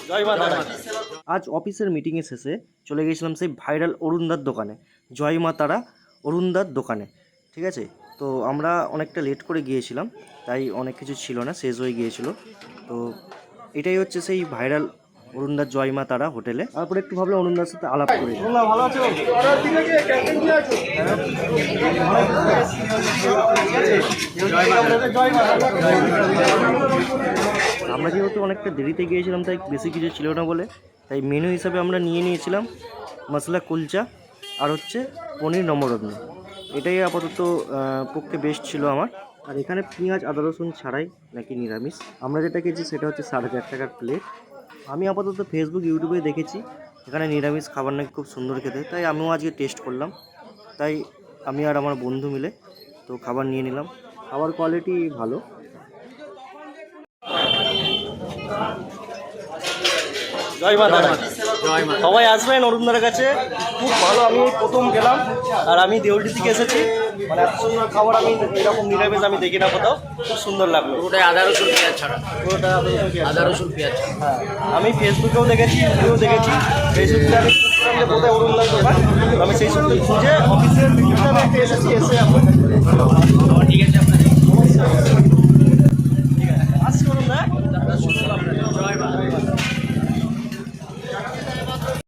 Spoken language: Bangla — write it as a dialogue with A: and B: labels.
A: জয় মা তারা।
B: আজ অফিসের মিটিংয়ে শেষে চলে গিয়েছিলাম সেই ভাইরাল অরুণদার দোকানে, জয় মা তারা অরুণদার দোকানে। ঠিক আছে, তো আমরা অনেকটা লেট করে গিয়েছিলাম, তাই অনেক কিছু ছিল না, শেষ হয়ে গিয়েছিল। তো এটাই হচ্ছে সেই ভাইরাল অরুণদার জয় মা তারা হোটেলে। তারপরে একটু ভাবলাম অরুণদার সাথে আলাপ করি।
A: ভালো আছো?
B: আমরা যেহেতু অনেকটা দেরিতে গিয়েছিলাম, তাই বেশি কিছু ছিল না বলে তাই মেনু হিসাবে আমরা নিয়ে নিয়েছিলাম মশলা কুলচা আর হচ্ছে পনির নমরত্ন। এটাই আপাতত পক্ষে বেস্ট ছিল আমার। আর এখানে পেঁয়াজ আদা রসুন ছাড়াই নাকি নিরামিষ। আমরা যেটা খেয়েছি সেটা হচ্ছে 4.5 টাকার প্লেট। আমি আপাতত ফেসবুক ইউটিউবে দেখেছি এখানে নিরামিষ খাবার নাকি খুব সুন্দর খেতে, তাই আমিও আজকে টেস্ট করলাম। তাই আমি আর আমার বন্ধু মিলে তো খাবার নিয়ে নিলাম। খাবার কোয়ালিটি ভালো।
A: জয় মা তারা। সবাই আসবেন অরুণদার কাছে, খুব ভালো। আমি এই প্রথম গেলাম, আর আমি দেউলটি থেকে এসেছি। মানে এত সুন্দর খাবার আমি এরকম নিরামিষ আমি দেখি না কোথাও, খুব সুন্দর লাগলো।
C: পুরোটাই আদা রসুন পেঁয়াজ ছাড়া,
A: পুরোটা
C: আদা রসুন পেঁয়াজ ছাড়া।
A: হ্যাঁ, আমি ফেসবুকেও দেখেছি, ইউটিউবেও দেখেছি। ফেসবুকে আমি খুঁজছিলাম যে কোথায় অরুণদার দোকান, আমি সেই সূত্রে খুঁজে অফিসের এসেছি, এসে